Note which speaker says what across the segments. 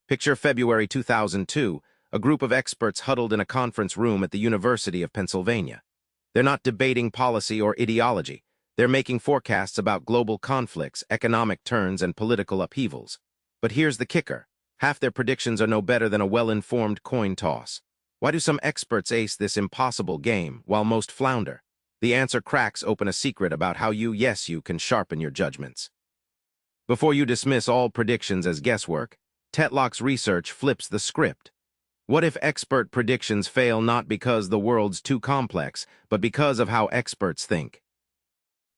Speaker 1: Picture February 2002, a group of experts huddled in a conference room at the University of Pennsylvania. They're not debating policy or ideology. They're making forecasts about global conflicts, economic turns, and political upheavals. But here's the kicker. Half their predictions are no better than a well-informed coin toss. Why do some experts ace this impossible game, while most flounder? The answer cracks open a secret about how you can sharpen your judgments. Before you dismiss all predictions as guesswork, Tetlock's research flips the script. What if expert predictions fail not because the world's too complex, but because of how experts think?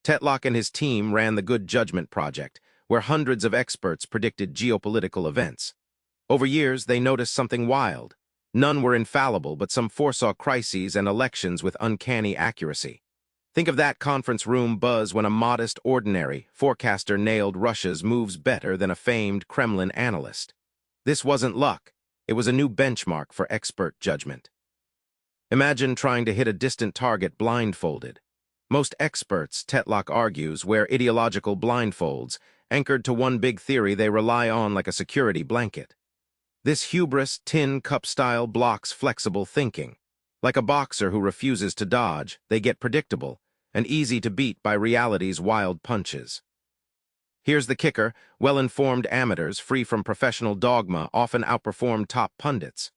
Speaker 1: Tetlock and his team ran the Good Judgment Project, where hundreds of experts predicted geopolitical events. Over years, they noticed something wild. None were infallible, but some foresaw crises and elections with uncanny accuracy. Think of that conference room buzz when a modest, ordinary forecaster nailed Russia's moves better than a famed Kremlin analyst. This wasn't luck. It was a new benchmark for expert judgment. Imagine trying to hit a distant target blindfolded. Most experts, Tetlock argues, wear ideological blindfolds, anchored to one big theory they rely on like a security blanket. This hubris, tin cup style, blocks flexible thinking. Like a boxer who refuses to dodge, they get predictable and easy to beat by reality's wild punches. Here's the kicker: well-informed amateurs, free from professional dogma, often outperform top pundits.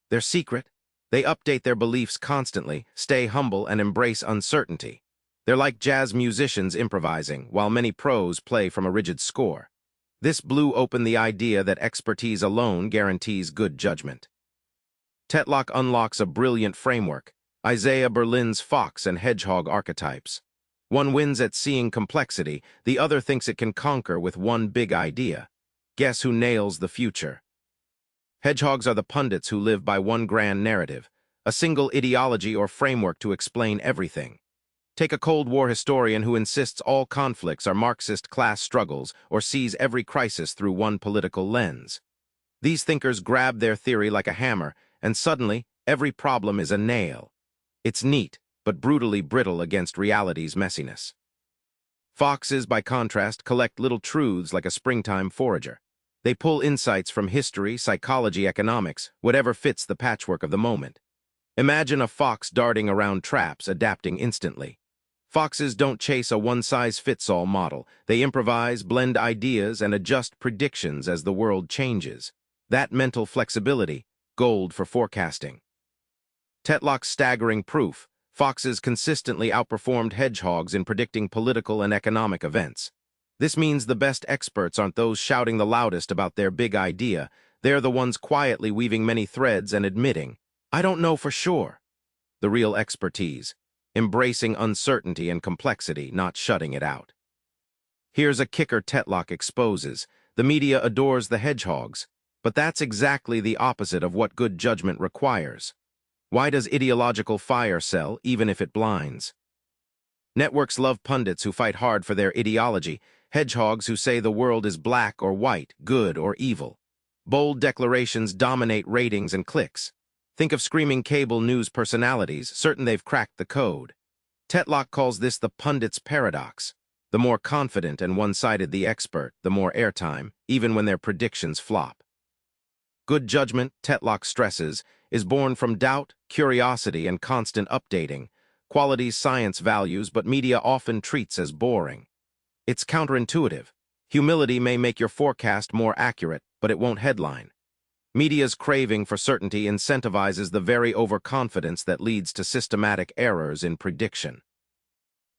Speaker 1: Their secret? They update their beliefs constantly, stay humble, and embrace uncertainty. They're like jazz musicians improvising, while many pros play from a rigid score. This blew open the idea that expertise alone guarantees good judgment. Tetlock unlocks a brilliant framework: Isaiah Berlin's fox and hedgehog archetypes. One wins at seeing complexity, the other thinks it can conquer with one big idea. Guess who nails the future? Hedgehogs are the pundits who live by one grand narrative, a single ideology or framework to explain everything. Take a Cold War historian who insists all conflicts are Marxist class struggles or sees every crisis through one political lens. These thinkers grab their theory like a hammer, and suddenly, every problem is a nail. It's neat, but brutally brittle against reality's messiness. Foxes, by contrast, collect little truths like a springtime forager. They pull insights from history, psychology, economics, whatever fits the patchwork of the moment. Imagine a fox darting around traps, adapting instantly. Foxes don't chase a one-size-fits-all model. They improvise, blend ideas, and adjust predictions as the world changes. That mental flexibility, gold for forecasting. Tetlock's staggering proof: foxes consistently outperformed hedgehogs in predicting political and economic events. This means the best experts aren't those shouting the loudest about their big idea. They're the ones quietly weaving many threads and admitting, "I don't know for sure." The real expertise: embracing uncertainty and complexity, not shutting it out. Here's a kicker Tetlock exposes: the media adores the hedgehogs, but that's exactly the opposite of what good judgment requires. Why does ideological fire sell, even if it blinds? Networks love pundits who fight hard for their ideology, hedgehogs who say the world is black or white, good or evil. Bold declarations dominate ratings and clicks. Think of screaming cable news personalities, certain they've cracked the code. Tetlock calls this the pundit's paradox. The more confident and one-sided the expert, the more airtime, even when their predictions flop. Good judgment, Tetlock stresses, is born from doubt, curiosity, and constant updating, qualities science values but media often treats as boring. It's counterintuitive. Humility may make your forecast more accurate, but it won't headline. Media's craving for certainty incentivizes the very overconfidence that leads to systematic errors in prediction.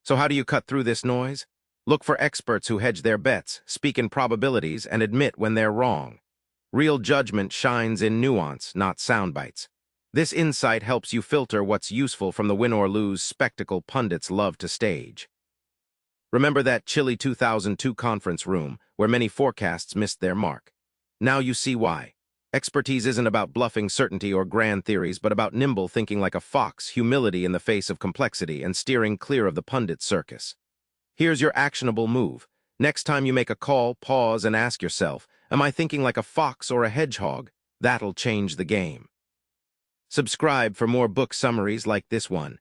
Speaker 1: So how do you cut through this noise? Look for experts who hedge their bets, speak in probabilities, and admit when they're wrong. Real judgment shines in nuance, not sound bites. This insight helps you filter what's useful from the win-or-lose spectacle pundits love to stage. Remember that chilly 2002 conference room where many forecasts missed their mark? Now you see why. Expertise isn't about bluffing certainty or grand theories, but about nimble thinking like a fox, humility in the face of complexity, and steering clear of the pundit circus. Here's your actionable move. Next time you make a call, pause and ask yourself, am I thinking like a fox or a hedgehog? That'll change the game. Subscribe for more book summaries like this one.